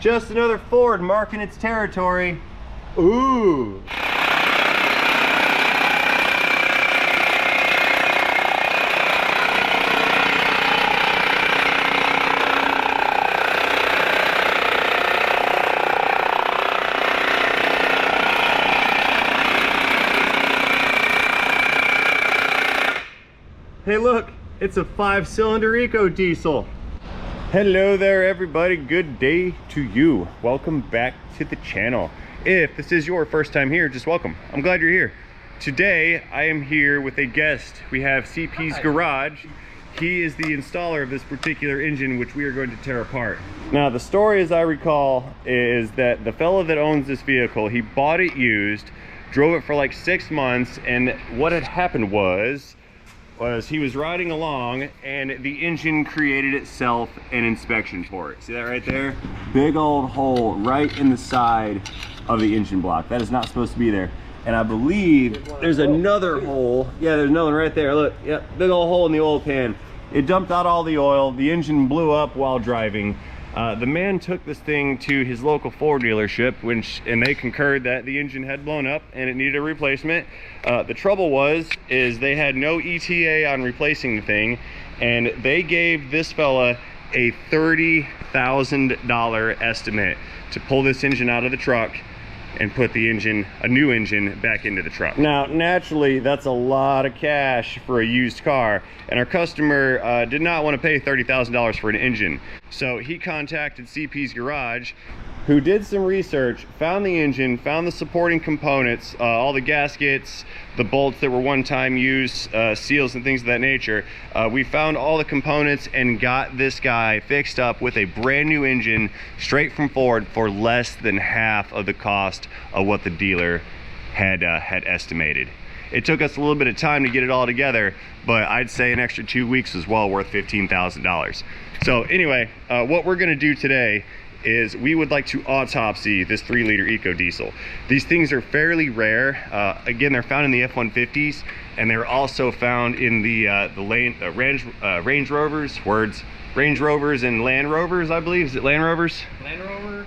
Just another Ford marking its territory. Ooh. Hey look, it's a 5-cylinder eco diesel. Hello there everybody, good day to you. Welcome back to the channel. If this is your first time here, just welcome. I'm glad you're here. Today I am here with a guest. We have CP's Garage. He is the installer of this particular engine, which we are going to tear apart. Now the story, as I recall, is that the fellow that owns this vehicle, he bought it used, drove it for like 6 months, and what had happened was he was riding along and the engine created itself an inspection port. See that right there? Big old hole right in the side of the engine block. That is not supposed to be there. And I believe there's another hole. Yeah, there's another one right there. Look, yep, big old hole in the oil pan. It dumped out all the oil. The engine blew up while driving. The man took this thing to his local Ford dealership, and they concurred that the engine had blown up and it needed a replacement. The trouble is they had no ETA on replacing the thing, and they gave this fella a $30,000 estimate to pull this engine out of the truck and put the engine, a new engine, back into the truck. Now, naturally, that's a lot of cash for a used car, and our customer did not want to pay $30,000 for an engine. So he contacted CP's Garage, who did some research, found the engine, found the supporting components, all the gaskets, the bolts that were one-time use, seals and things of that nature. We found all the components and got this guy fixed up with a brand new engine straight from Ford for less than half of the cost of what the dealer had estimated. It took us a little bit of time to get it all together, but I'd say an extra 2 weeks was well worth $15,000. So anyway, what we're gonna do today is we would like to autopsy this 3-liter eco diesel. These things are fairly rare. Again, they're found in the F-150s, and they're also found in the Range Rovers, Range Rovers and Land Rovers, I believe. Is it Land Rovers? Land Rover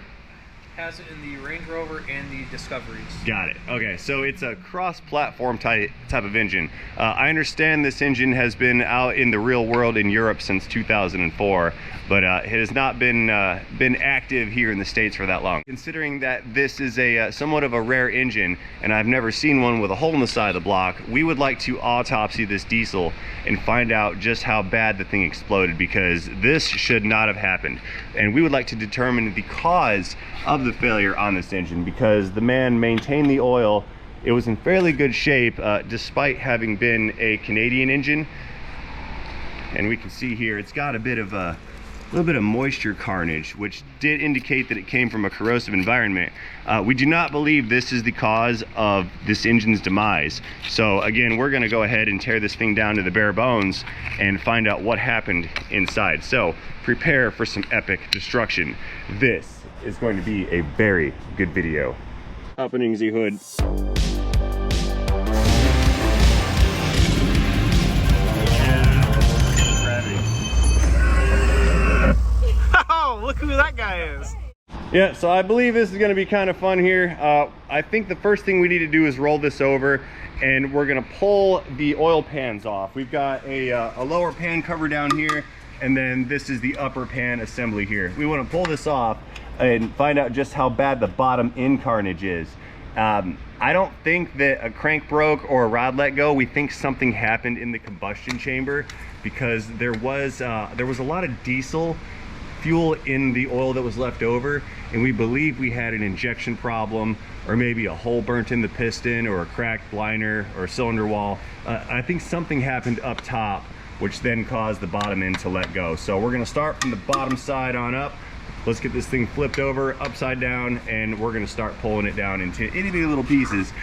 has it in the Range Rover and the Discoveries. Got it. Okay, so it's a cross-platform type of engine. I understand this engine has been out in the real world in Europe since 2004, but it has not been active here in the States for that long. Considering that this is a somewhat of a rare engine, and I've never seen one with a hole in the side of the block, we would like to autopsy this diesel and find out just how bad the thing exploded, because this should not have happened. And we would like to determine the cause of the failure on this engine, because the man maintained the oil. It was in fairly good shape despite having been a Canadian engine. And we can see here it's got a little bit of moisture carnage, which did indicate that it came from a corrosive environment. We do not believe this is the cause of this engine's demise. So again, we're gonna go ahead and tear this thing down to the bare bones and find out what happened inside. So prepare for some epic destruction. This is going to be a very good video. Opening the hood. Oh, look who that guy is. Yeah, so I believe this is going to be kind of fun here. I think the first thing we need to do is roll this over, and we're going to pull the oil pans off. We've got a lower pan cover down here, and then this is the upper pan assembly here. We want to pull this off and find out just how bad the bottom end carnage is. I don't think that a crank broke or a rod let go. We think something happened in the combustion chamber, because there was a lot of diesel fuel in the oil that was left over, and we believe we had an injection problem, or maybe a hole burnt in the piston, or a cracked liner or cylinder wall. I think something happened up top, which then caused the bottom end to let go. So we're gonna start from the bottom side on up. Let's get this thing flipped over upside down, and we're gonna start pulling it down into itty bitty little pieces.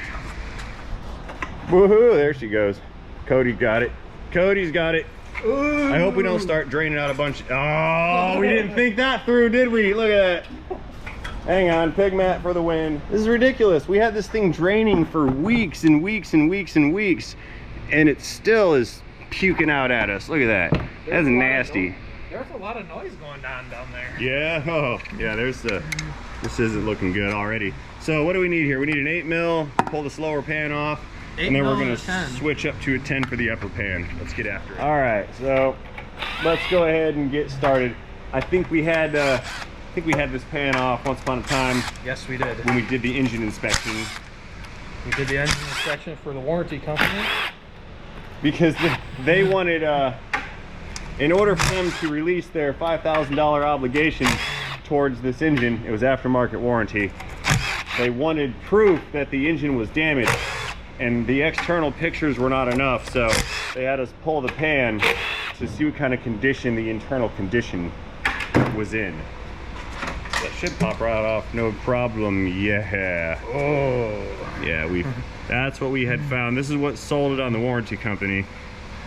Woohoo, there she goes. Cody got it. Cody's got it. Ooh. I hope we don't start draining out a bunch. Oh, we didn't think that through, did we? Look at that. Hang on, pig mat for the win. This is ridiculous. We had this thing draining for weeks and weeks and weeks and weeks, and it still is puking out at us. Look at that. That's nasty. There's a lot of noise going on down there. Yeah, oh, yeah, this isn't looking good already. So what do we need here? We need an 8 mil, pull the slower pan off, and then we're gonna switch up to a 10 for the upper pan. Let's get after it. All right, so let's go ahead and get started. I think we had this pan off once upon a time. Yes, we did. When we did the engine inspection. We did the engine inspection for the warranty company. Because they wanted, in order for them to release their $5,000 obligation towards this engine, it was aftermarket warranty, they wanted proof that the engine was damaged, and the external pictures were not enough, so they had us pull the pan to see what kind of condition the internal condition was in. That should pop right off, no problem. Yeah. Oh. Yeah, that's what we had found. This is what sold it on the warranty company.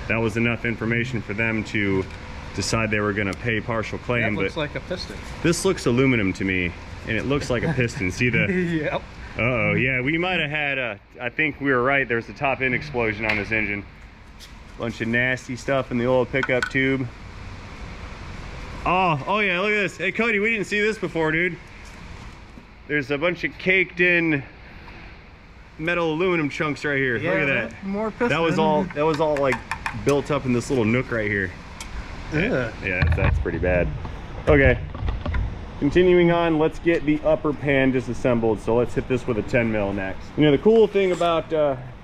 That was enough information for them to decide they were going to pay partial claim. That looks like a piston. This looks aluminum to me, and it looks like a piston. See the? Yep. Uh-oh, yeah, we might have had I think we were right. There's a top end explosion on this engine. Bunch of nasty stuff in the oil pickup tube. Oh yeah, look at this. Hey Cody, we didn't see this before, dude. There's a bunch of caked in metal aluminum chunks right here. Yeah, look at that. More piston. That was all like built up in this little nook right here. Yeah, that's pretty bad. Okay, continuing on, let's get the upper pan disassembled. So let's hit this with a 10 mil next. You know, the cool thing about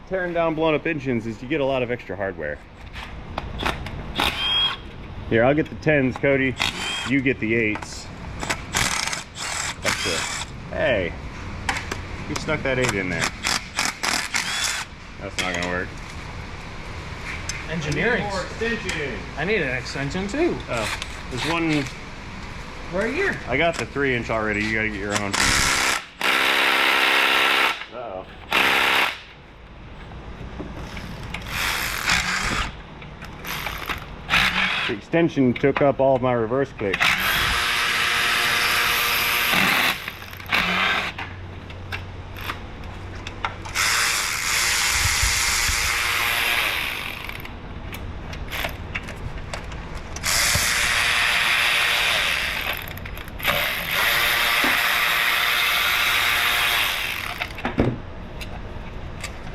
tearing down blown up engines is you get a lot of extra hardware. Here, I'll get the 10s, Cody. You get the 8s. That's it. Hey, you stuck that 8 in there. That's not gonna work. Engineering. More extension. I need an extension too. Oh, there's one right here. I got the 3-inch already. You gotta get your own. Uh-oh. The extension took up all of my reverse clicks.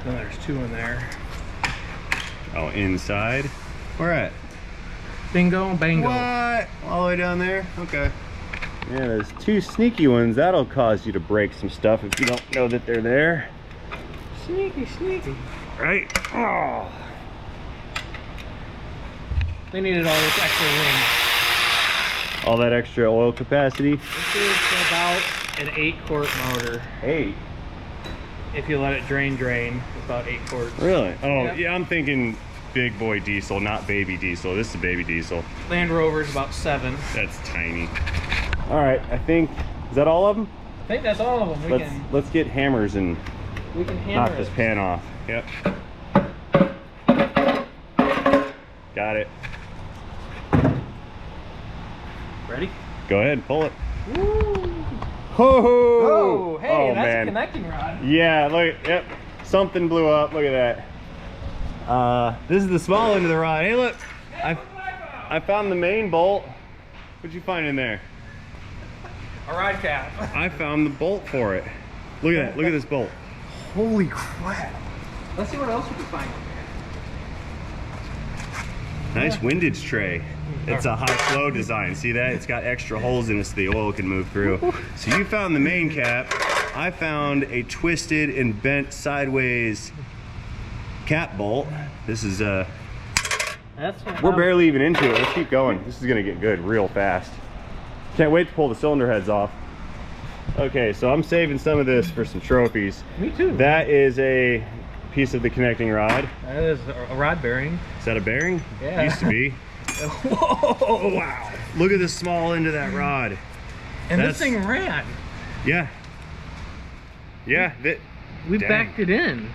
Then there's 2 in there. Oh, inside? Where at? Bingo, bango. What? All the way down there? Okay. Yeah, there's 2 sneaky ones. That'll cause you to break some stuff if you don't know that they're there. Sneaky, sneaky. Right? Oh. They needed all this extra room. All that extra oil capacity? This is about an 8-quart motor. 8? If you let it drain, about 8 quarts. Really? Oh, Yep. yeah, I'm thinking big boy diesel, not baby diesel. This is baby diesel. Land Rover's about 7. That's tiny. All right, I think, is that all of them? I think that's all of them. Let's get hammers and We can hammer knock this pan off. Yep. Got it. Ready? Go ahead, pull it. Woo! Oh, hey, that's man. a connecting rod. Yeah, look, yep, something blew up. Look at that. This is the small end of the rod. Hey, look, I found the main bolt. What'd you find in there? A rod cap. I found the bolt for it. Look at that. Look at this bolt. Holy crap. Let's see what else we can find in there. Nice windage tray. It's a high flow design. See that? It's got extra holes in it so the oil can move through. So you found the main cap. I found a twisted and bent sideways cap bolt. This is we're barely even into it. Let's keep going. This is gonna get good real fast. Can't wait to pull the cylinder heads off. Okay, so I'm saving some of this for some trophies. Me too. That is a piece of the connecting rod. That is a rod bearing. Is that a bearing? Yeah. Used to be. Whoa! Wow! Look at the small end of that rod. And this thing ran. Yeah. Yeah. We backed it in.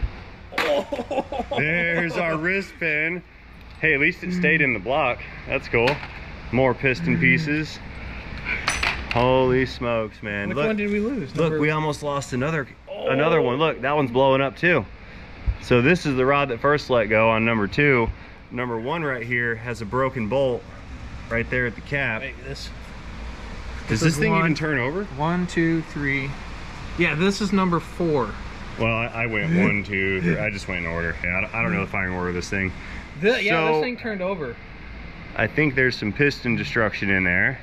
There's our wrist pin. Hey, at least it stayed in the block. That's cool. More piston pieces. Holy smokes, man. Which Look, one did we lose? Look, we almost lost another one. Look, that one's blowing up too. So this is the rod that first let go on number 2. Number 1 right here has a broken bolt right there at the cap. Wait, Does this thing even turn over? 1, 2, 3. Yeah, this is number 4. Well, I went 1, 2, 3. I just went in order. Yeah, I don't know the firing order of this thing. Yeah, this thing turned over. I think there's some piston destruction in there.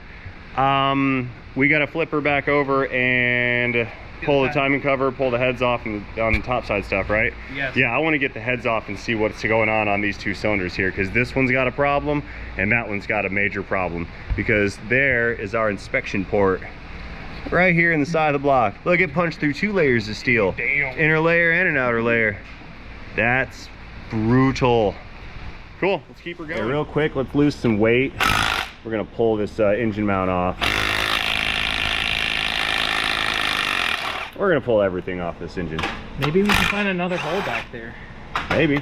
We got to flip her back over and pull the timing cover, pull the heads off on the top side stuff, right? Yes. Yeah, I want to get the heads off and see what's going on these 2 cylinders here, because this one's got a problem and that one's got a major problem, because there is our inspection port right here in the side of the block. Look, it punched through 2 layers of steel. Damn. Inner layer and an outer layer. That's brutal. Cool, let's keep her going. Okay, real quick, let's lose some weight. We're gonna pull this engine mount off. We're gonna pull everything off this engine. Maybe we can find another hole back there. Maybe.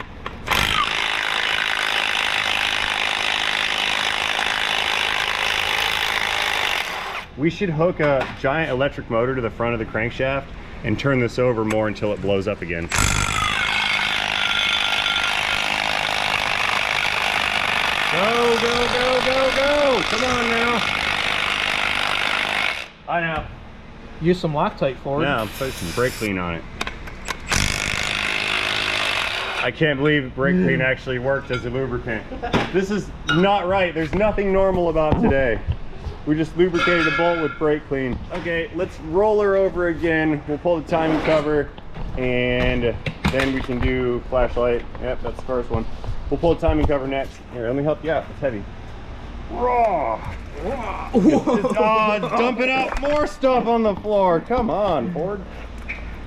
We should hook a giant electric motor to the front of the crankshaft and turn this over more until it blows up again. Go, go, go, go, go! Come on now. I know. Use some Loctite for it. Yeah, I'm putting some brake clean on it. I can't believe brake clean actually works as a lubricant. This is not right. There's nothing normal about today. We just lubricated a bolt with brake clean. Okay, let's roll her over again. We'll pull the timing cover and then we can do flashlight. Yep, that's the first one. We'll pull the timing cover next. Here, let me help you out. It's heavy. Raw. It's dumping out more stuff on the floor. Come on, Ford.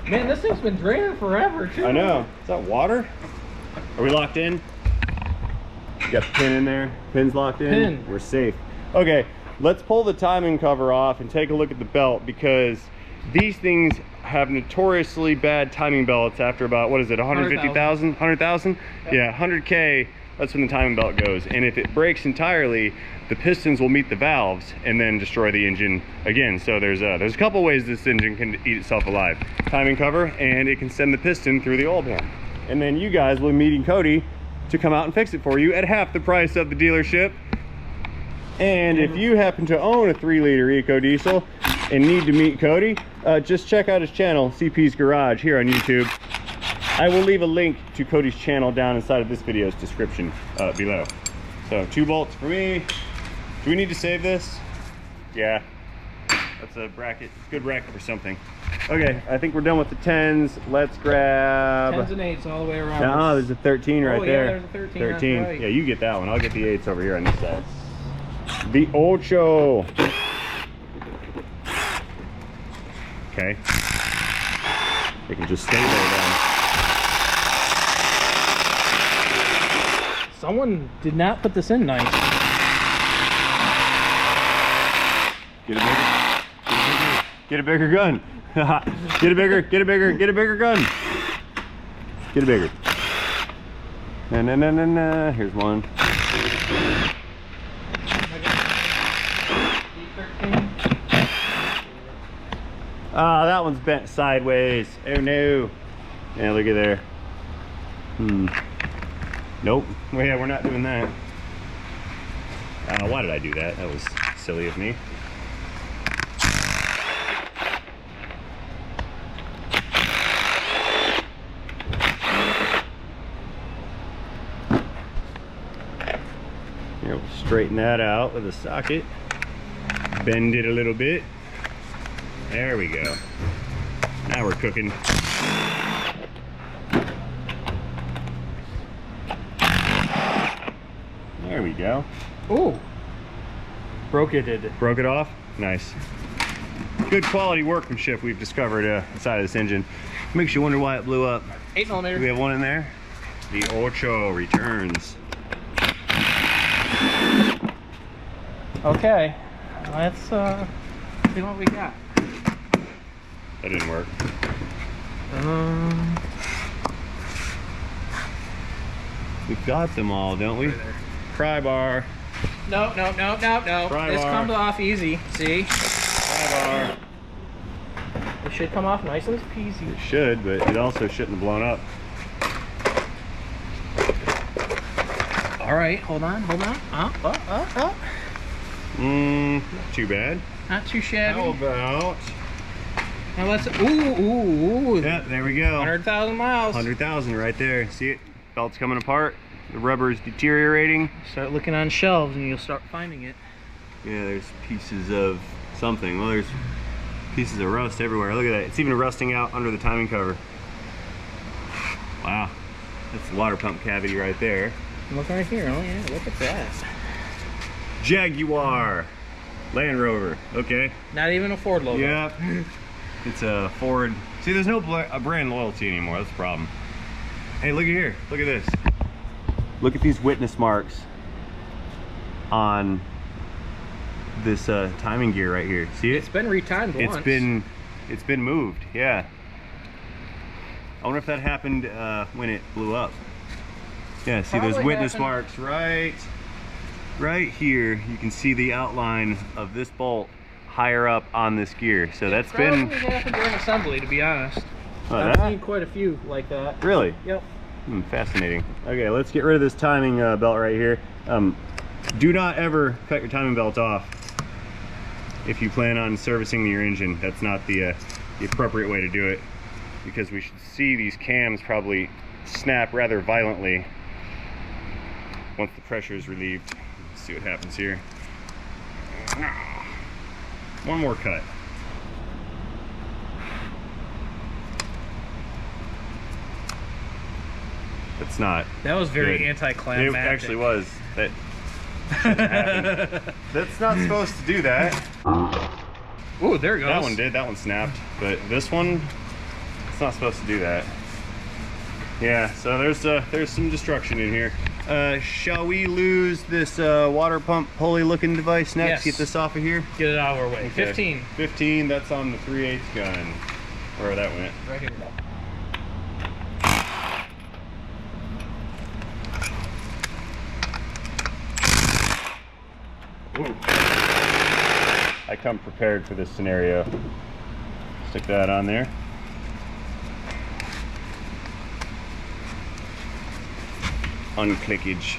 Man, this thing's been draining forever, too. I know. Is that water? Are we locked in? You got the pin in there? Pin's locked in? Pin. We're safe. Okay, let's pull the timing cover off and take a look at the belt, because these things have notoriously bad timing belts after about, what is it, 150,000? 100,000? Yep. Yeah, 100K, that's when the timing belt goes. And if it breaks entirely, the pistons will meet the valves and then destroy the engine again. So there's a couple ways this engine can eat itself alive. Timing cover, and it can send the piston through the oil pan. And then you guys will be meeting Cody to come out and fix it for you at half the price of the dealership. And if you happen to own a 3-liter Eco Diesel and need to meet Cody, just check out his channel, CP's Garage, here on YouTube. I will leave a link to Cody's channel down inside of this video's description below. So 2 bolts for me. Do we need to save this? Yeah, that's a bracket, good bracket for something. Okay, I think we're done with the 10s. Let's grab 10s and 8s all the way around. No, there's a 13 right there. Yeah, there's a 13. 13. Right. Yeah, you get that one. I'll get the 8s over here on this side. The Ocho. Okay. They can just stay there then. Someone did not put this in nice. Get a bigger gun. Get a bigger gun. Get a bigger. No. Here's one. Ah, that one's bent sideways. Oh no. Yeah, look at there. Nope. Well, yeah, we're not doing that. Why did I do that? That was silly of me. Here, we'll straighten that out with a socket. Bend it a little bit. There we go. Now we're cooking. There we go. Ooh. Broke it. Broke it off? Nice. Good quality workmanship we've discovered inside of this engine. Makes you wonder why it blew up. 8mm. Do we have one in there? The Ocho returns. Okay. Let's see what we got. That didn't work. We've got them all, don't we? Pry bar. No. Pry This bar. comes off easy. See? Pry bar. It should come off nice and peasy. It should, but it also shouldn't have blown up. All right, hold on. Not too bad. Not too shabby. How about... Now let's... Ooh. Yeah, there we go. 100,000 miles. 100,000 right there. See it? Belt's coming apart. The rubber is deteriorating. Start looking on shelves and you'll start finding it. Yeah, there's pieces of something. Well, there's pieces of rust everywhere. Look at that. It's even rusting out under the timing cover. Wow. That's the water pump cavity right there. Look right here. Oh yeah, look at that. Jaguar. Land Rover. Okay. Not even a Ford logo. Yeah. It's a Ford. See, there's no brand loyalty anymore. That's the problem. Hey, look at here. Look at this. Look at these witness marks on this timing gear right here. See it? It's been retimed once. It's been moved. Yeah. I wonder if that happened when it blew up. Yeah. See those witness marks right here. You can see the outline of this bolt higher up on this gear. So that's been happened during assembly, to be honest. Oh, I've seen quite a few like that. Really? Yep. Fascinating. Okay, let's get rid of this timing belt right here. Do not ever cut your timing belt off if you plan on servicing your engine. That's not the appropriate way to do it, because we should see these cams probably snap rather violently once the pressure is relieved. Let's see what happens here. One more cut. It's not. That was very good. anticlimactic. It actually was. That that's not supposed to do that. Ooh, there it goes. That one did. That one snapped. But this one, it's not supposed to do that. Yeah. So there's some destruction in here. Shall we lose this water pump pulley looking device next? Yes. Get this off of here. Get it out of our way. Okay. 15. 15. That's on the 3/8 gun. Where that went. Right here. Ooh. I come prepared for this scenario. Stick that on there. Unclickage.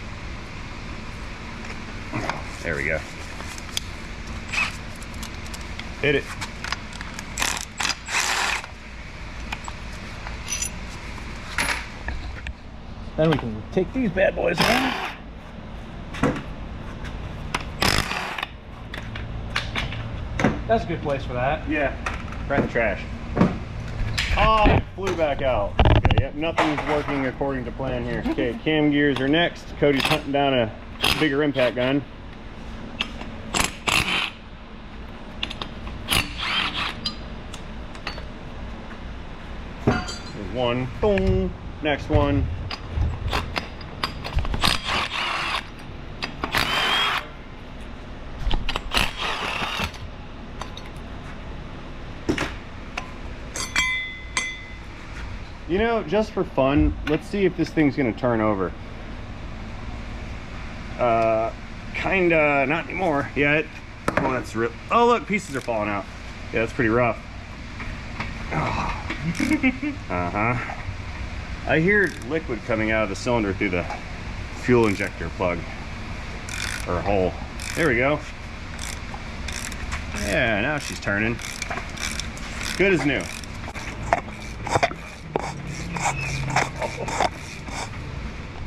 There we go. Hit it. Then we can take these bad boys off. That's a good place for that. Yeah, right in the trash. Oh, it flew back out. Okay, yep, nothing's working according to plan here. Okay, cam gears are next. Cody's hunting down a bigger impact gun. There's one. Boom. Next one. You know, just for fun, let's see if this thing's gonna turn over. Kinda, not anymore yet. Oh, that's real. Oh, look, pieces are falling out. Yeah, that's pretty rough. Uh-huh. I hear liquid coming out of the cylinder through the fuel injector plug, or hole. There we go. Yeah, now she's turning. Good as new.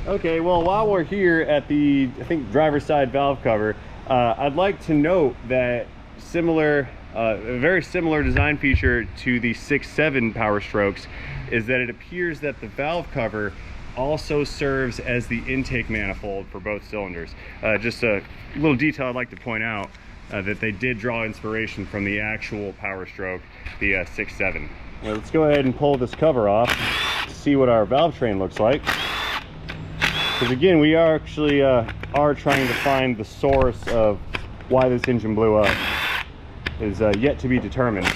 Okay, well, while we're here at the, I think, driver's side valve cover, I'd like to note that a very similar design feature to the 6.7 Power Strokes is that it appears that the valve cover also serves as the intake manifold for both cylinders. Just a little detail I'd like to point out, that they did draw inspiration from the actual Power Stroke, the 6.7. Well, let's go ahead and pull this cover off to see what our valve train looks like. Because again, we are actually are trying to find the source of why this engine blew up. Is yet to be determined.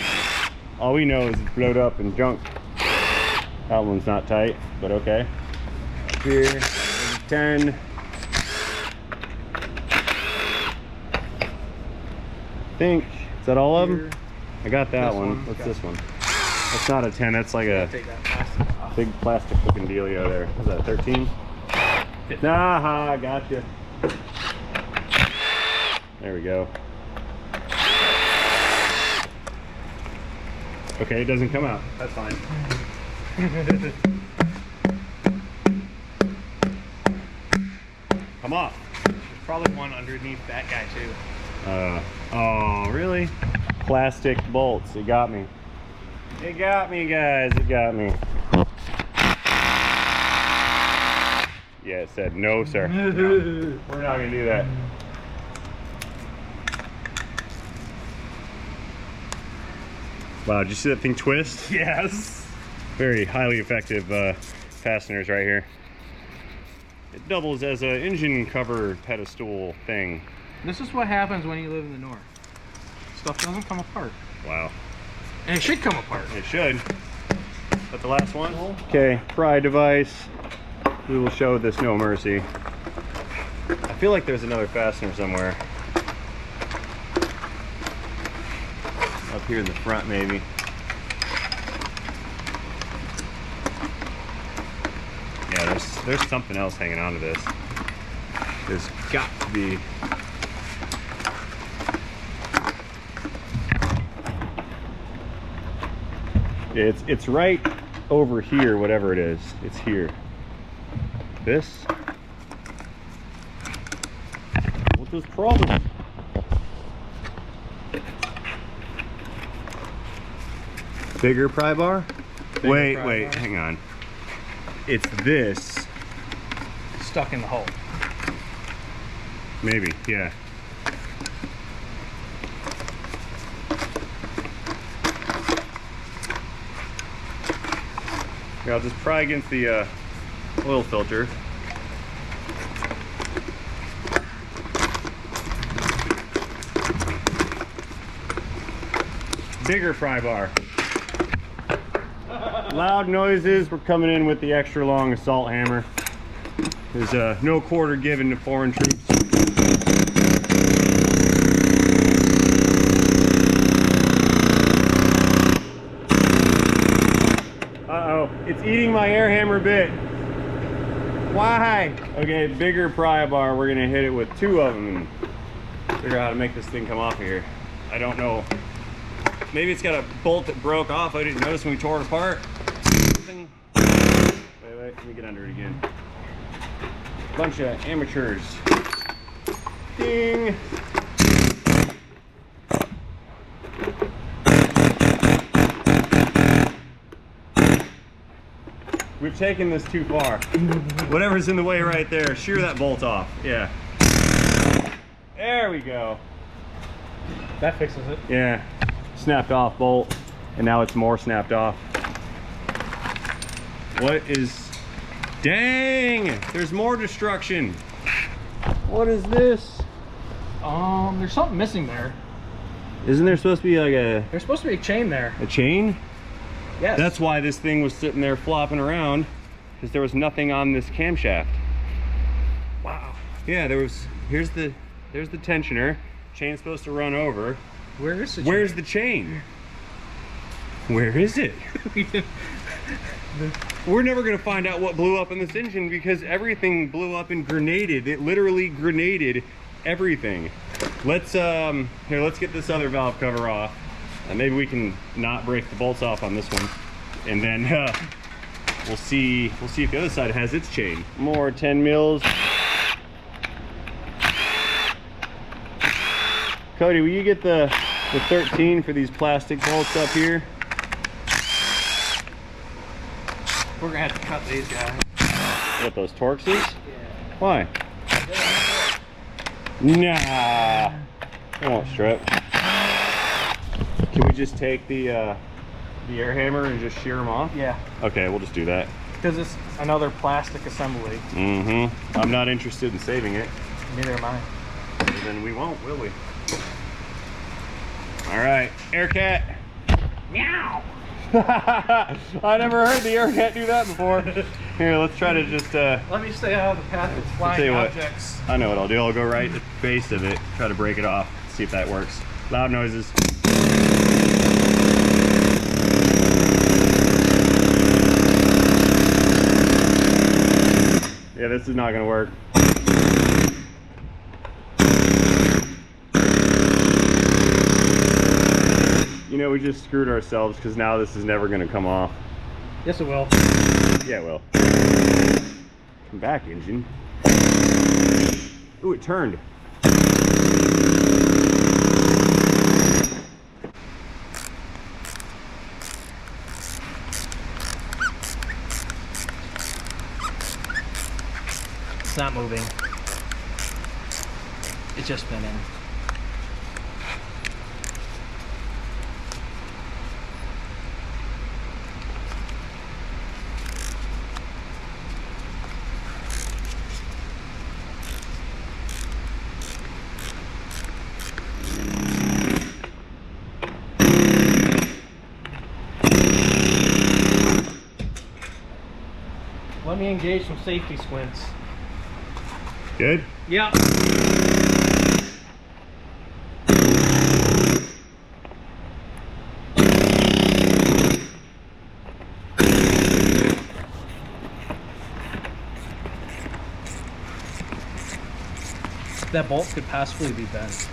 All we know is it's blowed up and junk. That one's not tight, but okay. Up here, 10. I think, is that all of them? I got that one. What's this one? That's not a 10, that's like a big plastic looking dealio there. Is that 13? Nah, gotcha. There we go. Okay, it doesn't come out. That's fine. Come off. There's probably one underneath that guy too. Oh, really? Plastic bolts. It got me. It got me, guys. It got me. Yeah, it said no, sir. No, we're not gonna do that. Wow, did you see that thing twist? Yes. Very highly effective fasteners right here. It doubles as an engine cover pedestal thing. This is what happens when you live in the north. Stuff doesn't come apart. Wow. And it should come apart. It should. But the last one? Okay, pry device. We will show this no mercy. I feel like there's another fastener somewhere. Up here in the front, maybe. Yeah, there's something else hanging on to this. There's got to be. It's right over here, whatever it is. It's here. This? What's this problem? Bigger pry bar? Wait, hang on. It's this. Stuck in the hole. Maybe, yeah. Here, I'll just pry against the oil filter. Bigger pry bar. Loud noises. We're coming in with the extra long assault hammer. There's no quarter given to foreign troops. Uh-oh, it's eating my air hammer bit. Why? Okay, bigger pry bar. We're gonna hit it with two of them and figure out how to make this thing come off of here. I don't know. Maybe it's got a bolt that broke off. I didn't notice when we tore it apart. Wait, let me get under it again. Bunch of amateurs. Ding! We've taken this too far. Whatever's in the way right there, shear that bolt off. Yeah. There we go. That fixes it. Yeah. Snapped off bolt, and now it's more snapped off. What is... Dang! There's more destruction. What is this? There's something missing there. Isn't there supposed to be like a... There's supposed to be a chain there. A chain? Yes. That's why this thing was sitting there flopping around, because there was nothing on this camshaft. Wow. Yeah, there's the tensioner. Chain's supposed to run over. Where is the chain? Where's the chain? Where is it? We're never gonna find out what blew up in this engine because everything blew up and grenaded. It literally grenaded everything. Let's get this other valve cover off. Maybe we can not break the bolts off on this one, and then we'll see if the other side has its chain. More 10 mils. Cody, will you get the 13 for these plastic bolts up here? We're gonna have to cut these guys. What, those Torxes? Yeah. Why? Nah, they won't strip. Can we just take the air hammer and just shear them off? Yeah. Okay, we'll just do that. Because it's another plastic assembly. Mm-hmm. I'm not interested in saving it. Neither am I. Well, then we won't, will we? All right, Aircat. Meow. I never heard the Aircat do that before. Here, let's try to just... Let me stay out of the path of flying objects. I know what I'll do. I'll go right at the base of it, try to break it off, see if that works. Loud noises. Yeah, this is not gonna work. You know, we just screwed ourselves because now this is never going to come off. Yes, it will. Yeah, it will. Come back, engine. Ooh, it turned. It's not moving. It's just spinning. Let me engage some safety squints. Good? Yeah. That bolt could possibly be bent.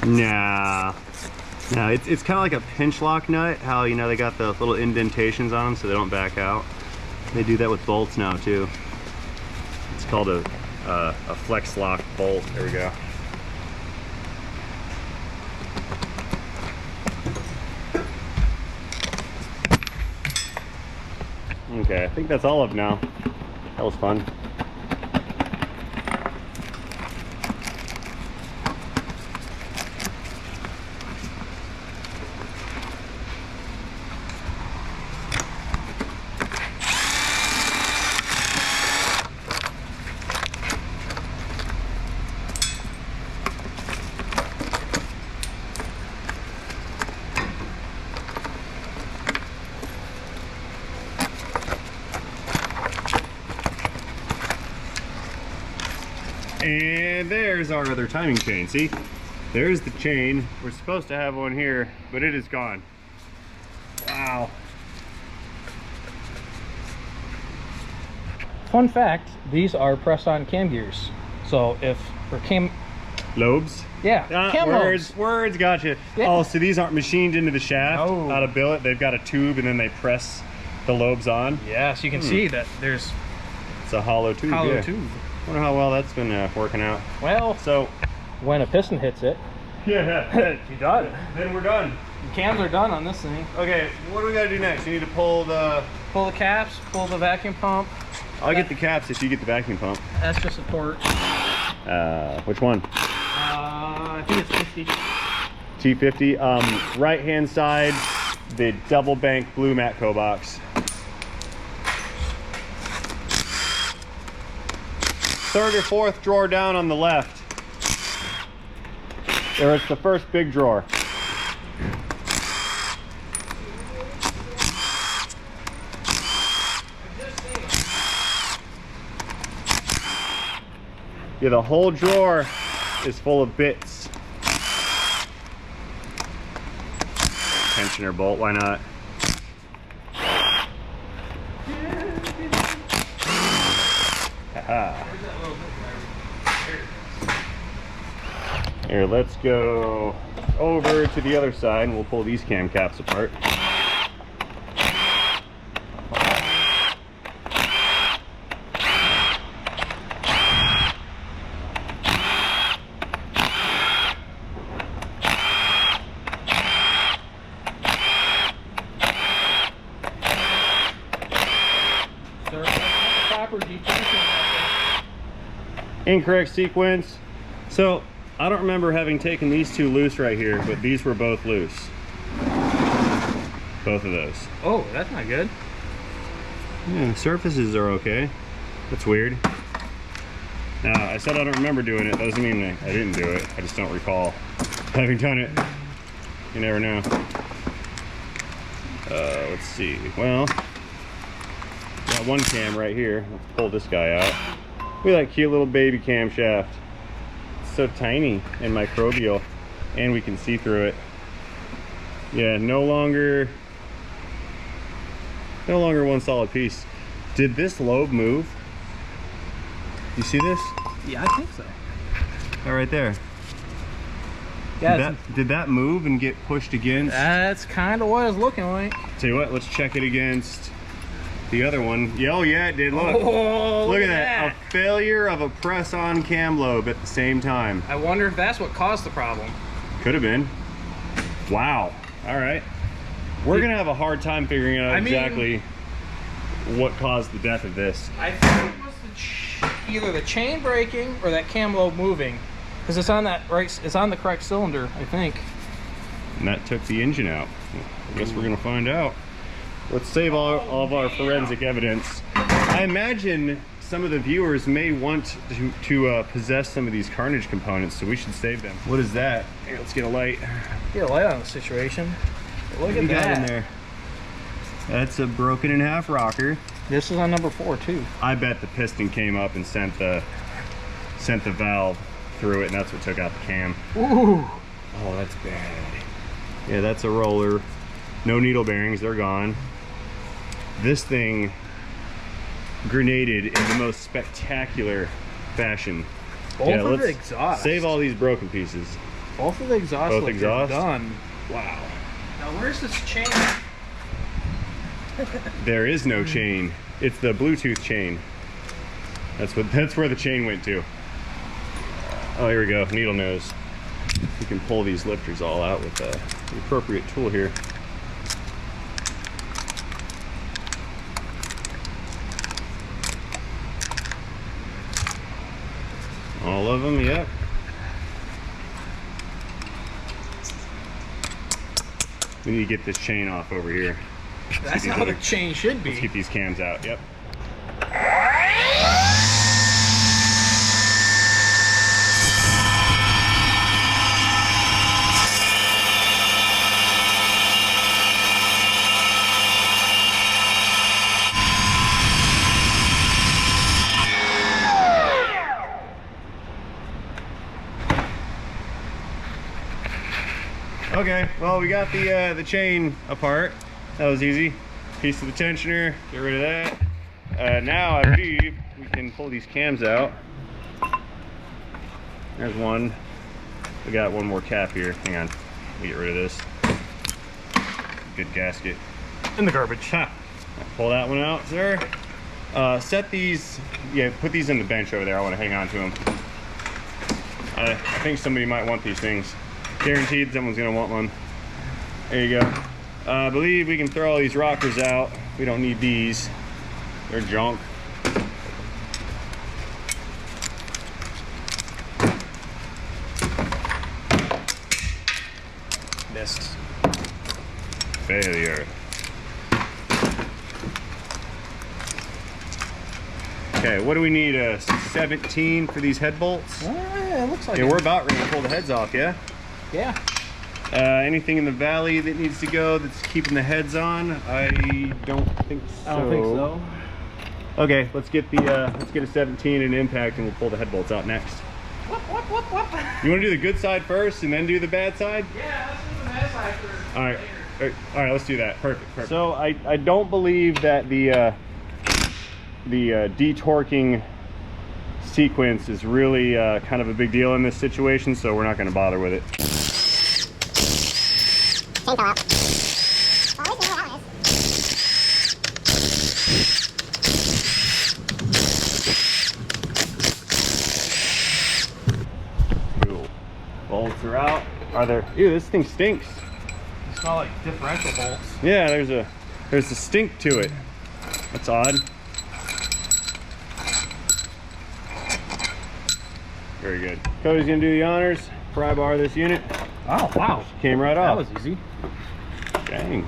Nah. No, it's kind of like a pinch lock nut, how, you know, they got the little indentations on them so they don't back out. They do that with bolts now too. It's called a flex lock bolt. There we go. Okay, I think that's all of them now. That was fun. And there's our other timing chain. See, there's the chain. We're supposed to have one here, but it is gone. Wow. Fun fact, these are press-on cam gears. So if, or cam... Lobes? Yeah, cam lobes. Words, gotcha. Yeah. Oh, so these aren't machined into the shaft No. out of billet. They've got a tube and then they press the lobes on. Yeah, so you can see that there's It's a hollow tube. hollow Yeah. tube. Wonder how well that's been working out. Well, So, when a piston hits it, yeah, you got it. then we're done. The cams are done on this thing. Okay, what do we gotta do next? You need to pull the... Pull the caps, pull the vacuum pump. I'll get the caps if you get the vacuum pump. Extra support. Which one? I think it's 50. T50. Right hand side, the double bank blue Matco box. Third or fourth drawer down on the left. There it's the first big drawer. Yeah, the whole drawer is full of bits. Tensioner bolt, why not? Haha. Here, let's go over to the other side and we'll pull these cam caps apart. Incorrect sequence. So I don't remember having taken these two loose right here, but these were both loose. Both of those. Oh, that's not good. Yeah, surfaces are okay. That's weird. Now, I said I don't remember doing it. That doesn't mean I didn't do it. I just don't recall having done it. You never know. Let's see. Well, got one cam right here. Let's pull this guy out. Look at that cute little baby camshaft. It's so tiny and microbial, and we can see through it. Yeah, no longer one solid piece. Did this lobe move? You see this? Yeah, I think so. Oh, right there. Yeah, did that move and get pushed against? that's kind of what it's looking like. Tell you what, let's check it against the other one. Yeah, oh yeah, it did. Look. Oh, Look at that. A failure of a press-on cam lobe at the same time. I wonder if that's what caused the problem. Could have been. Wow. All right. We're going to have a hard time figuring out exactly what caused the death of this. I think it was either the chain breaking or that cam lobe moving. Because it's on that it's on the correct cylinder, I think. And that took the engine out. I guess we're going to find out. Let's save all of our forensic evidence. I imagine some of the viewers may want to possess some of these carnage components, so we should save them. What is that? Here, let's get a light. Get a light on the situation. Look at that that in there. That's a broken in half rocker. This is on number 4 too. I bet the piston came up and sent the valve through it, and that's what took out the cam. Ooh. Oh, that's bad. Yeah, that's a roller. No needle bearings, they're gone. This thing grenaded in the most spectacular fashion. Both of the exhausts. Save all these broken pieces. Both of the exhausts Both exhausts? done. Wow. Now where's this chain? There is no chain. It's the Bluetooth chain. That's where the chain went to. Oh, here we go. Needle nose. You can pull these lifters all out with the appropriate tool here. All of them, yep. We need to get this chain off over here. That's how the chain should be. Let's get these cams out, yep. Okay, well, we got the chain apart. That was easy. Piece of the tensioner, get rid of that. Now I believe we can pull these cams out. There's one. We got one more cap here. Hang on, let me get rid of this. Good gasket. In the garbage. Ha. Pull that one out, sir. Set these, put these in the bench over there. I want to hang on to them. I think somebody might want these things. Guaranteed someone's gonna want one. There you go. I believe we can throw all these rockers out. We don't need these. They're junk. Missed. Failure. Okay, what do we need? 17 for these head bolts? It looks like we're about ready to pull the heads off, yeah? Yeah. Anything in the valley that needs to go that's keeping the heads on? I don't think so. I don't think so. Okay, let's get a 17 and impact, and we'll pull the head bolts out next. Whoop. You want to do the good side first and then do the bad side? Yeah, let's do the bad side first. All right. All right, let's do that. Perfect. So I don't believe that the detorquing sequence is really kind of a big deal in this situation, so we're not going to bother with it. Chain fell out. Well, at least we know where that one is. Cool. Bolts are out. Are there? Ew, this thing stinks. They smell like differential bolts. Yeah, there's a stink to it. That's odd. Very good. Cody's gonna do the honors. Pry bar this unit. Oh, wow. Came right off. That was easy. Dang.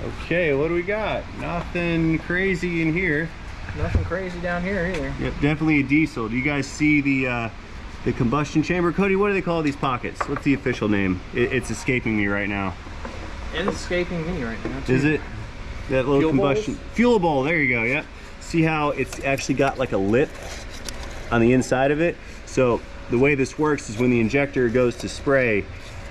Okay, what do we got? Nothing crazy in here. Nothing crazy down here either. Yep, definitely a diesel. Do you guys see the combustion chamber? Cody, what do they call these pockets? What's the official name? It's escaping me right now. It's escaping me right now, too. Is it? That little Fuel combustion bowls? fuel bowl. There you go. Yep. See how it's actually got like a lip on the inside of it? So the way this works is when the injector goes to spray,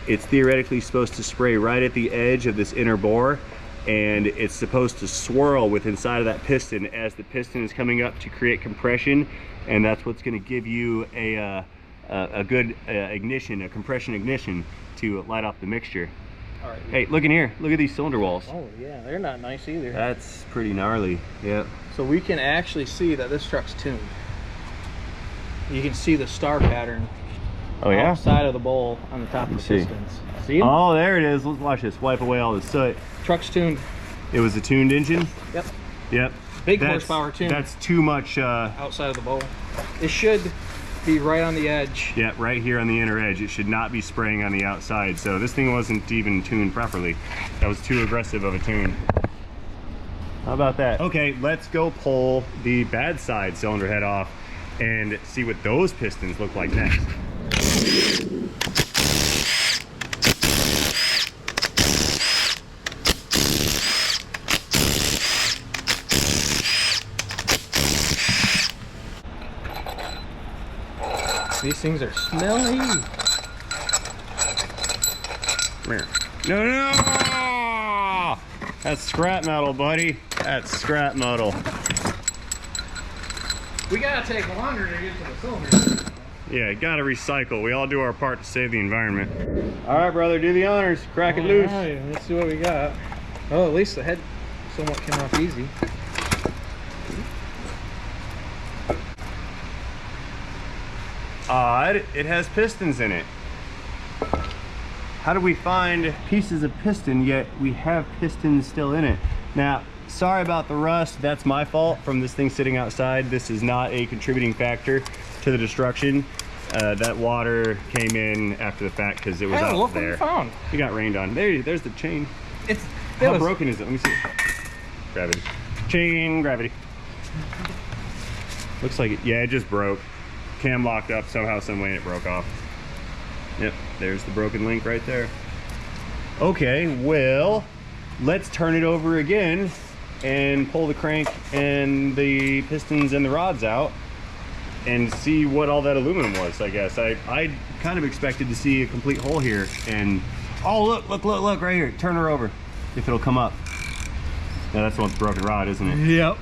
it's theoretically supposed to spray right at the edge of this inner bore, and it's supposed to swirl with inside of that piston as the piston is coming up to create compression, and that's what's going to give you a a good ignition, a compression ignition to light off the mixture. All right. Hey, look in here. Look at these cylinder walls. Oh yeah, they're not nice either. That's pretty gnarly. Yep. So we can actually see that this truck's tuned. You can see the star pattern. Oh yeah. Outside of the bowl on the top of the pistons. See 'em? Oh, there it is. Let's watch this. Wipe away all the soot. Truck's tuned. It was a tuned engine. Yep. Yep. Big horsepower tune. That's too much. Outside of the bowl. It should be right on the edge. Yeah, right here on the inner edge. It should not be spraying on the outside. So this thing wasn't even tuned properly. That was too aggressive of a tune. How about that? Okay, let's go pull the bad side cylinder head off and see what those pistons look like next. These things are smelly. No, no! That's scrap metal, buddy. That's scrap metal. We gotta take longer to get to the cylinder. Yeah, gotta recycle. We all do our part to save the environment. All right, brother, do the honors. Crack it loose. All right, let's see what we got. Oh, at least the head somewhat came off easy. Odd, it has pistons in it. How do we find pieces of piston yet we have pistons still in it? Now, sorry about the rust. That's my fault from this thing sitting outside. This is not a contributing factor to the destruction. That water came in after the fact because it was out look there. what we found. It got rained on. There's the chain. How broken is it? Let me see. Gravity. Chain gravity. Looks like it. Yeah, it just broke. Cam locked up somehow, some way, and it broke off. Yep, there's the broken link right there. Okay, well, let's turn it over again and pull the crank and the pistons and the rods out and see what all that aluminum was, I guess. I kind of expected to see a complete hole here, and oh, look right here. Turn her over if it'll come up. Now that's the one with the broken rod, isn't it? Yep.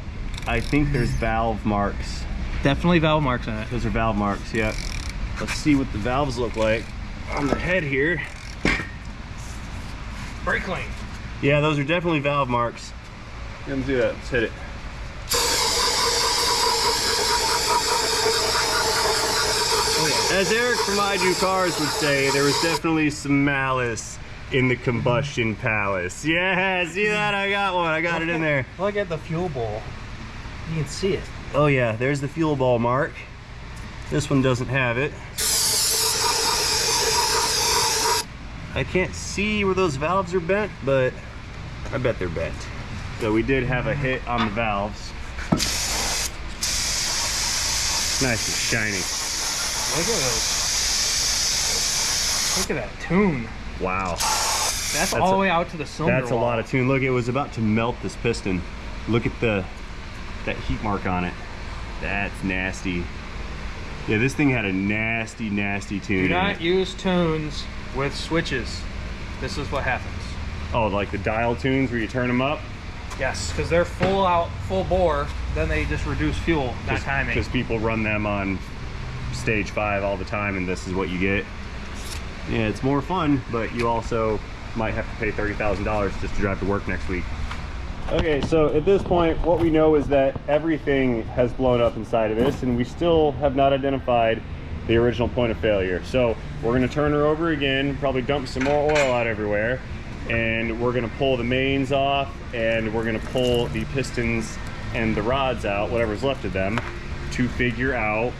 I think there's valve marks. Definitely valve marks on it. Those are valve marks, yeah. Let's see what the valves look like on the head here. Brake lane. Yeah, those are definitely valve marks. Let me do that. Let's hit it. Oh, yeah. As Eric from I Do Cars would say, there was definitely some malice in the combustion palace. Yeah, see that? I got one. I got it in there. Look at the fuel bowl. You can see it. Oh yeah, there's the fuel ball mark. This one doesn't have it. I can't see where those valves are bent, but I bet they're bent. So we did have a hit on the valves. Nice and shiny. Look at those. Look at that tune. Wow. That's all the way out to the cylinder That's a lot of tune. Look, it was about to melt this piston. Look at that heat mark on it. That's nasty. Yeah, this thing had a nasty tune. Do not use tunes with switches. This is what happens. Oh, like the dial tunes where you turn them up? Yes, because they're full bore, then they just reduce fuel, not timing. Because people run them on stage 5 all the time, and this is what you get. Yeah, it's more fun, but you also might have to pay $30,000 just to drive to work next week. Okay, so at this point, what we know is that everything has blown up inside of this, and we still have not identified the original point of failure. So we're gonna turn her over again, probably dump some more oil out everywhere, and we're gonna pull the mains off, and we're gonna pull the pistons and the rods out, whatever's left of them, to figure out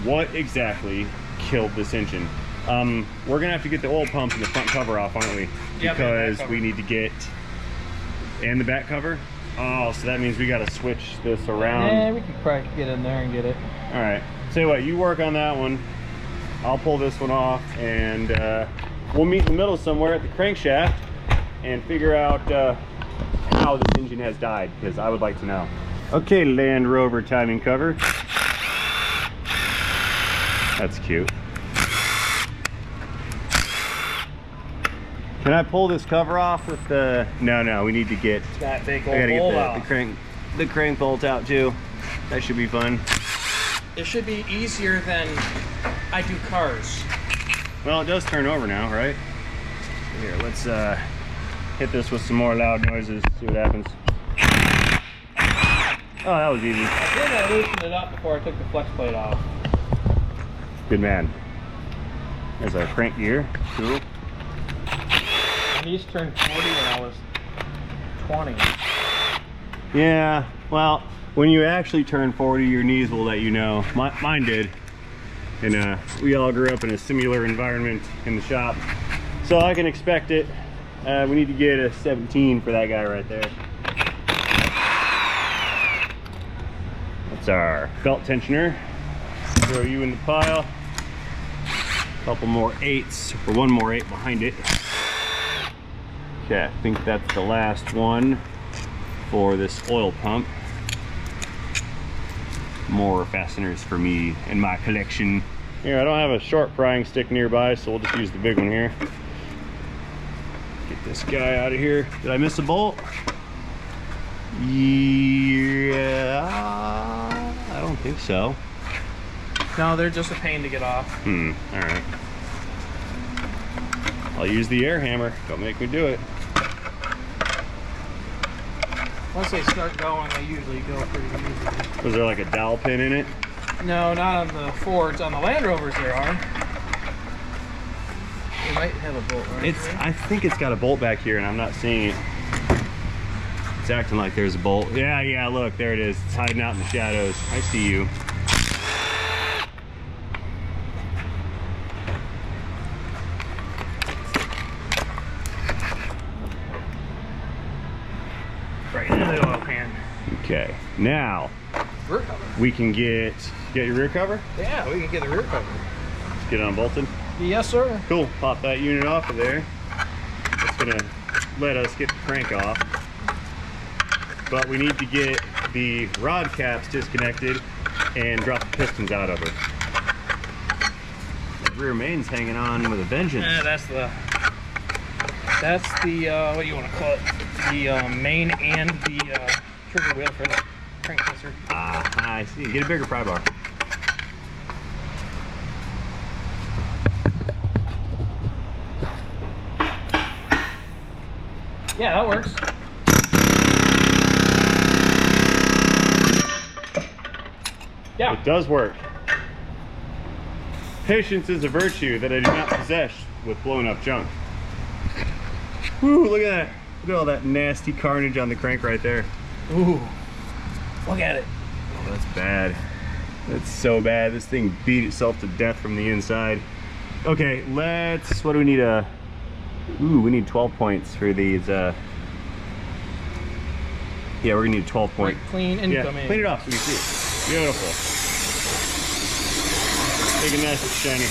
what exactly killed this engine. We're gonna have to get the oil pump and the front cover off, aren't we? Yeah, because we need to get, and the back cover? Oh, so that means we gotta switch this around. Yeah, we can probably get in there and get it. All right, tell you what, you work on that one. I'll pull this one off, and we'll meet in the middle somewhere at the crankshaft and figure out how this engine has died, because I would like to know. Okay, Land Rover timing cover. That's cute. Can I pull this cover off with the... No, we need to get... That big I old gotta bolt get out. the crank bolt out too. That should be fun. it should be easier than I do cars. Well, it does turn over now, right? Here, let's hit this with some more loud noises, see what happens. Oh, that was easy. I think I loosened it up before I took the flex plate off. Good man. There's a crank gear. Cool. And these turned 40 when I was 20. Yeah, well, when you actually turn 40, your knees will let you know. Mine did. And we all grew up in a similar environment in the shop. So I can expect it. We need to get a 17 for that guy right there. That's our belt tensioner. Throw you in the pile. A couple more 8s, or one more 8 behind it. Okay, I think that's the last one for this oil pump. More fasteners for me in my collection. Here, I don't have a short prying stick nearby, so we'll just use the big one here. Get this guy out of here. Did I miss a bolt? Yeah, I don't think so. No, they're just a pain to get off. All right. I'll use the air hammer. Don't make me do it. Once they start going, they usually go pretty easy. Was there like a dowel pin in it? No, not on the Fords. On the Land Rovers there are. They might have a bolt right there. I think it's got a bolt back here and I'm not seeing it. It's acting like there's a bolt. Yeah, look, there it is. It's hiding out in the shadows. I see you. Right into the oil pan. Okay, now Rear cover. we can get your rear cover. Yeah, we can get the rear cover. Let's get it unbolted. Yes, sir. Cool. Pop that unit off of there. It's gonna let us get the crank off, but we need to get the rod caps disconnected and drop the pistons out of her. The rear main's hanging on with a vengeance. Yeah, that's the what do you want to call it? The main and the trigger wheel for the crank sensor. Ah, I see. Get a bigger pry bar. Yeah, that works. Yeah. It does work. Patience is a virtue that I do not possess with blown up junk. Woo, look at that. Look at all that nasty carnage on the crank right there. Ooh. Look at it. Oh, that's bad. That's so bad. This thing beat itself to death from the inside. Okay, what do we need? Ooh, we need 12 points for these. Yeah, we're gonna need 12 point. Right, clean incoming. Yeah, clean it off so we can see it. Beautiful. Make it nice and shiny.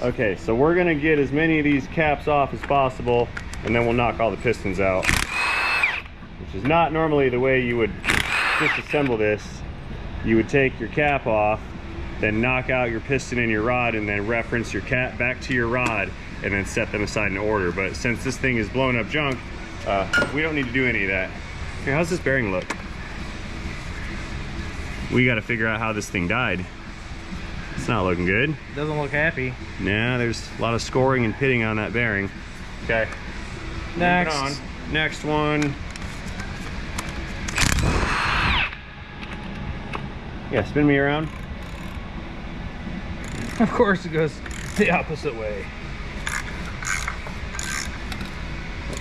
Okay, so we're gonna get as many of these caps off as possible, and then we'll knock all the pistons out, which is not normally the way you would disassemble this. You would take your cap off, then knock out your piston and your rod, and then reference your cap back to your rod, and then set them aside in order. But since this thing is blown up junk, we don't need to do any of that. Here, how's this bearing look? We got to figure out how this thing died. It's not looking good. Doesn't look happy. Nah, there's a lot of scoring and pitting on that bearing. Okay. Next. Moving on. Next one. Yeah, spin me around. Of course it goes the opposite way.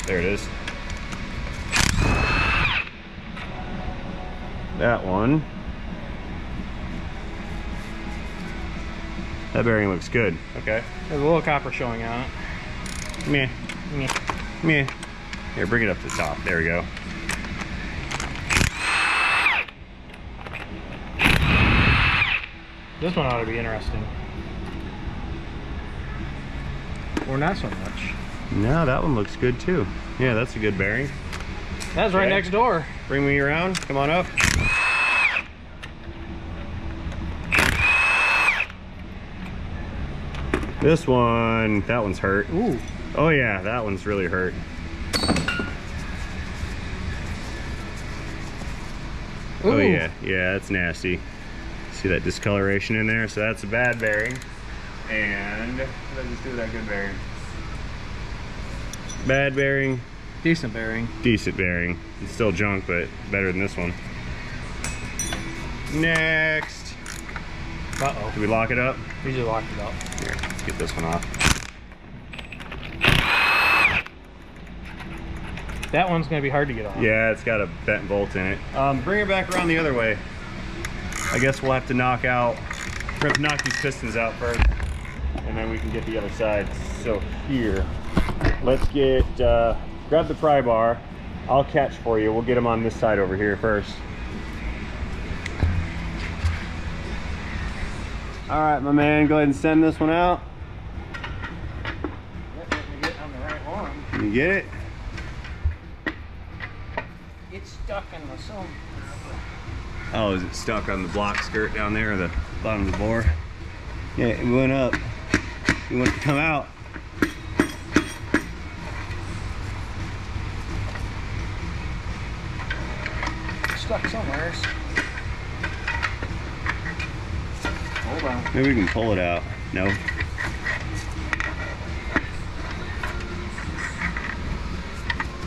There it is. That one. That bearing looks good. Okay. There's a little copper showing on it. Meh. Meh. Meh. Here, bring it up to the top. There we go. This one ought to be interesting. Or not so much. No, that one looks good too. Yeah, that's a good bearing. That's right next door. Bring me around. Come on up. This one, that one's hurt. Ooh. Oh yeah, that one's really hurt. Ooh. Oh yeah, yeah, that's nasty. See that discoloration in there? So that's a bad bearing. And what did I just do with that good bearing? Bad bearing. Decent bearing. Decent bearing. It's still junk, but better than this one. Next. Uh-oh. Did we lock it up? We just locked it up. Here, let's get this one off. That one's gonna be hard to get off. Yeah, it's got a bent bolt in it. Bring it back around the other way. I guess we'll have to knock these pistons out first, and then we can get the other side. So here, let's get, grab the pry bar. I'll catch for you. We'll get them on this side over here first. All right, my man, go ahead and send this one out. Let me get on the right one. Can you get it? It's stuck in the cylinder. Oh, is it stuck on the block skirt down there, or the bottom of the bore? Yeah, it went up. It went to come out. It's stuck somewhere. Hold on. Maybe we can pull it out. No.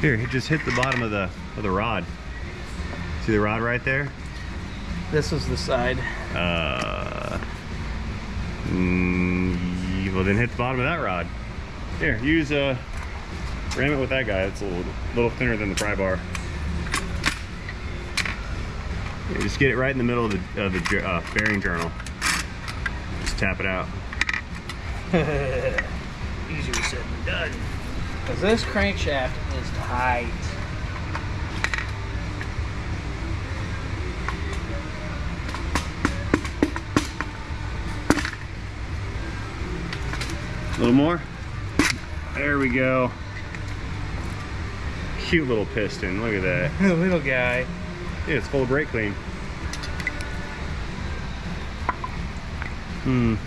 Here, it just hit the bottom of the rod. See the rod right there? This is the side. Well, then hit the bottom of that rod. Here, use ram it with that guy. It's a little thinner than the pry bar. Yeah, just get it right in the middle of the bearing journal. Just tap it out. Easier said than done. Because this crankshaft is tight. A little more. There we go. Cute little piston. Look at that. The little guy. Yeah, it's full of brake clean.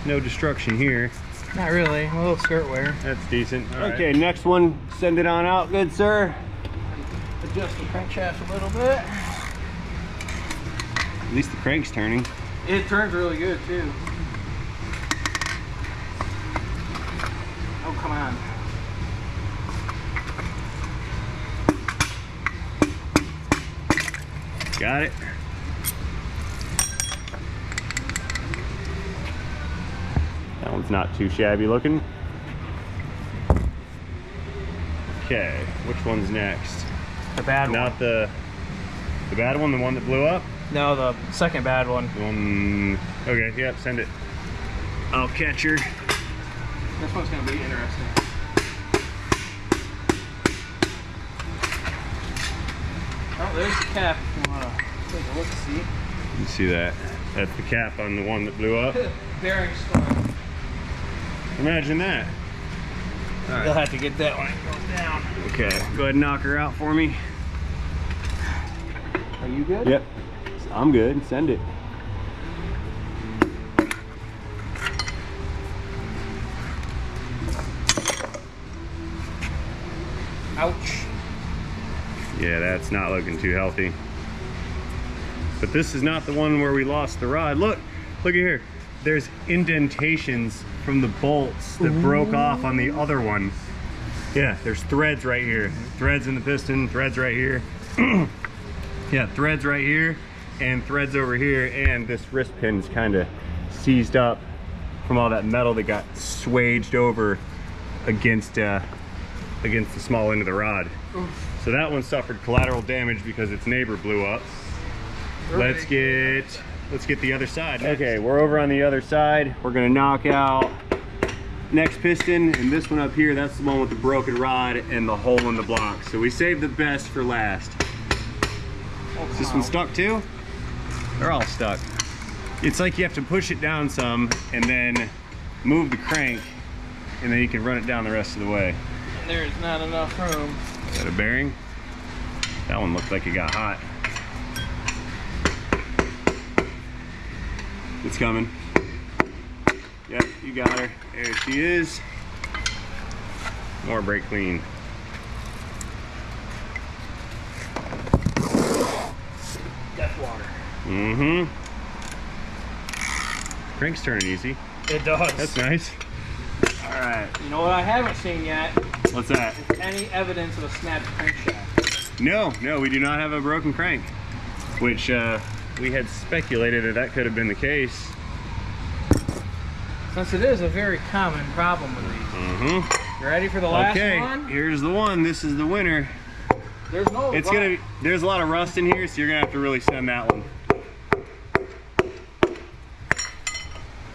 No destruction here. Not really. A little skirt wear. That's decent. All right. Okay, next one. Send it on out, good sir. Adjust the crankshaft a little bit. At least the crank's turning. It turns really good too. Oh, come on. Got it. That one's not too shabby looking. Okay, which one's next? The bad one. Not the bad one, the one that blew up? No, the second bad one. The one, okay, yep, send it. I'll catch her. This one's gonna be interesting. Oh, there's the cap if you wanna take a look and see. You see that? That's the cap on the one that blew up. Bearing storm. Imagine that. All right. You'll have to get that when it goes down. Okay, go ahead and knock her out for me. Are you good? Yep, I'm good. Send it. Ouch. Yeah, that's not looking too healthy. But this is not the one where we lost the rod. Look at here. There's indentations from the bolts that broke off on the other one. Yeah, there's threads right here. Threads in the piston, threads right here. Yeah, threads right here and threads over here, and this wrist pin's kind of seized up from all that metal that got swaged over against the small end of the rod. Oof. So that one suffered collateral damage because its neighbor blew up. Right. Let's get the other side next. Okay, we're over on the other side. We're gonna knock out next piston, and this one up here, that's the one with the broken rod and the hole in the block. So we saved the best for last. Is this one stuck too? They're all stuck. It's like you have to push it down some and then move the crank, and then you can run it down the rest of the way. There's not enough room. Is that a bearing? That one looked like it got hot. It's coming. Yep, you got her. There she is. More brake clean. Death water. Mm-hmm. Crank's turning easy. It does. That's nice. All right. You know what I haven't seen yet? What's that? Is any evidence of a snapped crankshaft. No, we do not have a broken crank, which we had speculated that could have been the case. Since it is a very common problem with these. Mm-hmm. You ready for the last one? Okay, here's the one. This is the winner. There's no. There's a lot of rust in here, so you're gonna have to really send that one.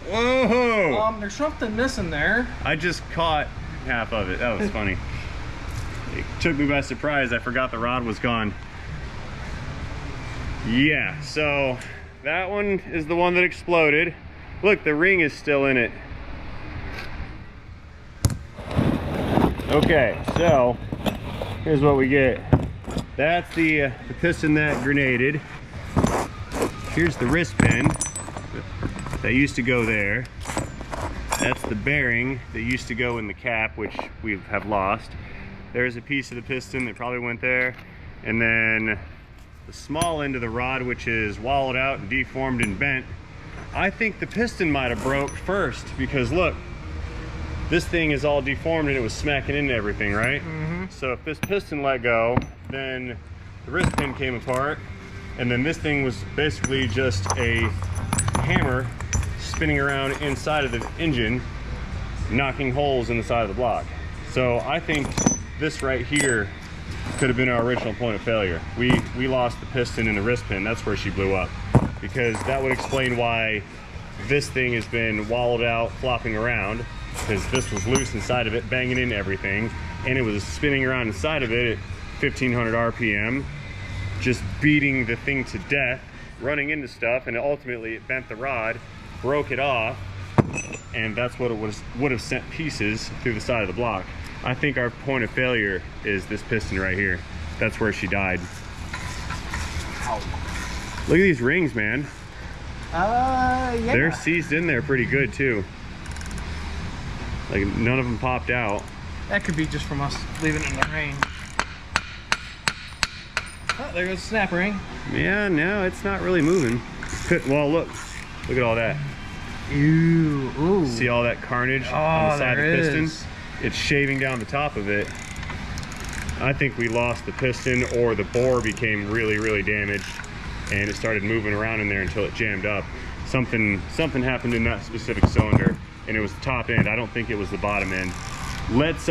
Whoa! There's something missing there. I just caught half of it. That was funny. It took me by surprise. I forgot the rod was gone. Yeah, so that one is the one that exploded. Look, the ring is still in it. Okay, so here's what we get. That's the piston that grenaded. Here's the wrist pin that used to go there. That's the bearing that used to go in the cap, which we have lost. There's a piece of the piston that probably went there. And then the small end of the rod, which is wallowed out and deformed and bent. I think the piston might have broke first, because look, this thing is all deformed and it was smacking into everything, right? Mm-hmm. So if this piston let go, then the wrist pin came apart, and then this thing was basically just a hammer spinning around inside of the engine, knocking holes in the side of the block. So I think this right here could have been our original point of failure. We lost the piston and the wrist pin. That's where she blew up, because that would explain why this thing has been wallowed out, flopping around, because this was loose inside of it, banging into everything, and it was spinning around inside of it at 1500 RPM, just beating the thing to death, running into stuff, and ultimately it bent the rod, broke it off, and that's what it would have sent pieces through the side of the block. I think our point of failure is this piston right here. That's where she died. Ow. Look at these rings, man. Yeah. They're seized in there pretty good too. Like, none of them popped out. That could be just from us leaving it in the rain. Oh, there goes the snap ring. Yeah, no, it's not really moving. Well, look at all that. Ew. Ooh. See all that carnage on the side of the piston? Is. It's shaving down the top of it. I think we lost the piston, or the bore became really, really damaged, and it started moving around in there until it jammed up. Something happened in that specific cylinder, and it was the top end. I don't think it was the bottom end. Let's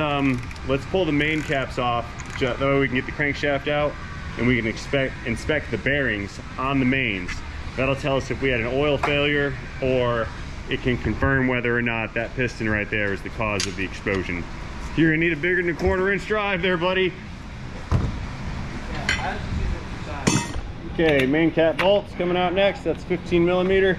pull the main caps off, that way we can get the crankshaft out, and we can inspect the bearings on the mains. That'll tell us if we had an oil failure, or it can confirm whether or not that piston right there is the cause of the explosion. You're gonna need a bigger than a 1/4 inch drive there, buddy. Okay, main cap bolts coming out next. That's 15 millimeter.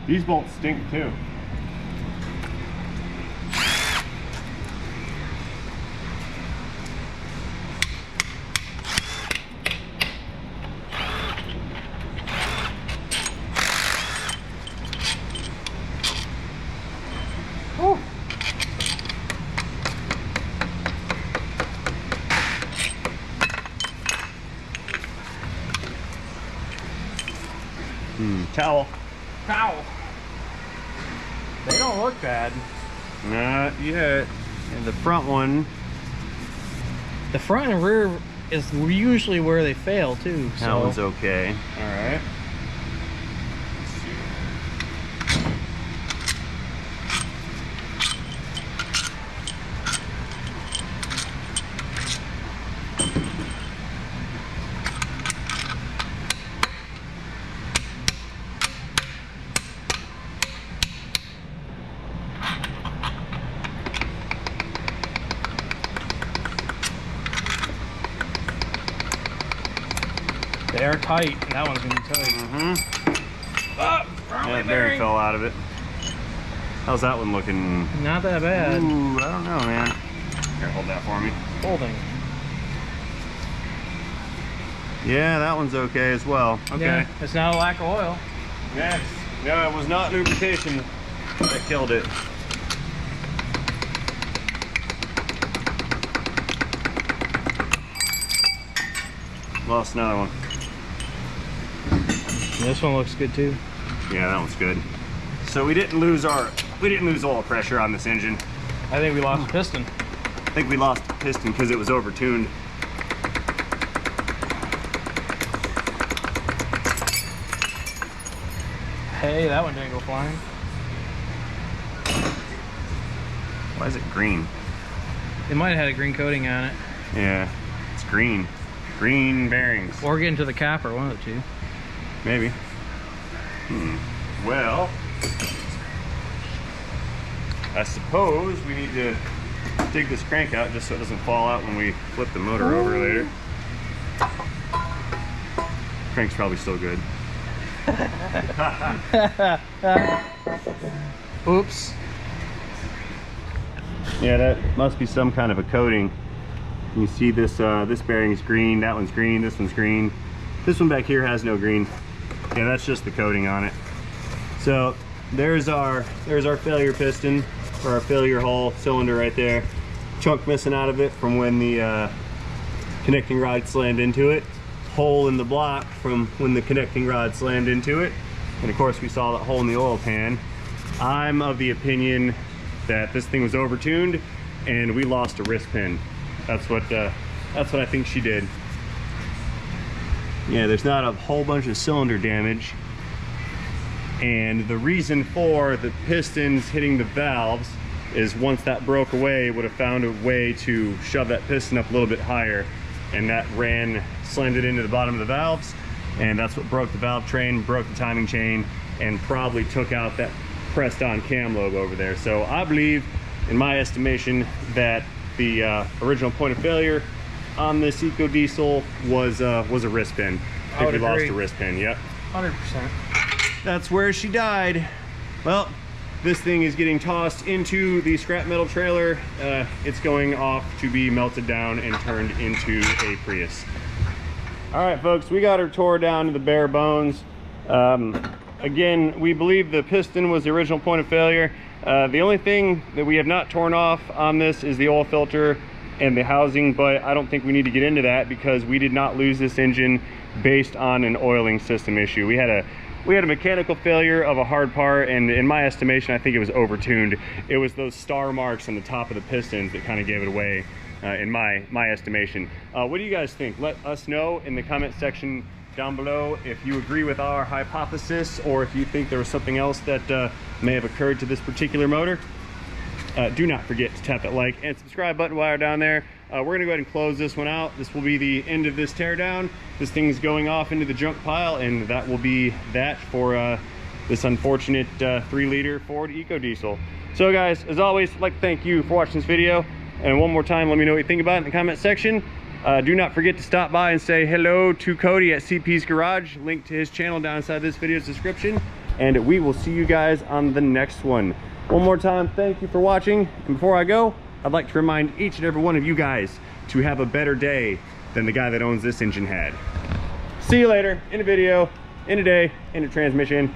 These bolts stink too. Whew. Towel. Towel. They don't look bad. Not yet. And the front one. The front and rear is usually where they fail too. That So one's okay. All right. they're tight, and that one's gonna be tight. Yeah, the bearing fell out of it. How's that one looking? Not that bad. Ooh, I don't know, man. Here, hold that for me. Holding. Yeah, that one's okay as well. Okay. Yeah, it's not a lack of oil. Next. No, it was not lubrication that killed it. Lost another one. This one looks good too. Yeah, that one's good. So we didn't lose oil pressure on this engine. I think we lost a piston. I think we lost the piston because it was overtuned. Hey, that one didn't go flying. Why is it green? It might have had a green coating on it. Yeah, it's green. Green bearings. Or get into the capper, one of the two. Maybe. Well, I suppose we need to dig this crank out just so it doesn't fall out when we flip the motor over later. Crank's probably still good. Oops. Yeah, that must be some kind of a coating. You see this this bearing's green, that one's green, this one's green. This one back here has no green. Yeah, that's just the coating on it. So there's our failure piston, or our failure hull cylinder right there. Chunk missing out of it from when the connecting rod slammed into it. Hole in the block from when the connecting rod slammed into it. And of course we saw that hole in the oil pan. I'm of the opinion that this thing was overtuned and we lost a wrist pin. That's what I think she did. Yeah, there's not a whole bunch of cylinder damage. And the reason for the pistons hitting the valves is once that broke away, it would have found a way to shove that piston up a little bit higher, and that slammed it into the bottom of the valves, and that's what broke the valve train, broke the timing chain, and probably took out that pressed on cam lobe over there. So I believe, in my estimation, that the original point of failure on this EcoDiesel was a wrist pin. I think we lost a wrist pin. Yep. 100%. That's where she died. Well, this thing is getting tossed into the scrap metal trailer. It's going off to be melted down and turned into a Prius. All right, folks, we got her tore down to the bare bones. Again, we believe the piston was the original point of failure. The only thing that we have not torn off on this is the oil filter and the housing, but I don't think we need to get into that because we did not lose this engine based on an oiling system issue. We had a mechanical failure of a hard part, and in my estimation, I think it was overtuned. It was those star marks on the top of the pistons that kind of gave it away, in my estimation. What do you guys think? Let us know in the comment section down below if you agree with our hypothesis or if you think there was something else that may have occurred to this particular motor. Do not forget to tap that like and subscribe button while you're down there. We're gonna go ahead and close this one out. This will be the end of this teardown. This thing's going off into the junk pile, and that will be that for this unfortunate 3-liter Ford EcoDiesel. So guys, as always, I'd like to thank you for watching this video. And one more time, let me know what you think about it in the comment section. Do not forget to stop by and say hello to Cody at CP's Garage. Link to his channel down inside this video's description. And we will see you guys on the next one. One more time, thank you for watching. And before I go, I'd like to remind each and every one of you guys to have a better day than the guy that owns this engine had. See you later in a video, in a day, in a transmission.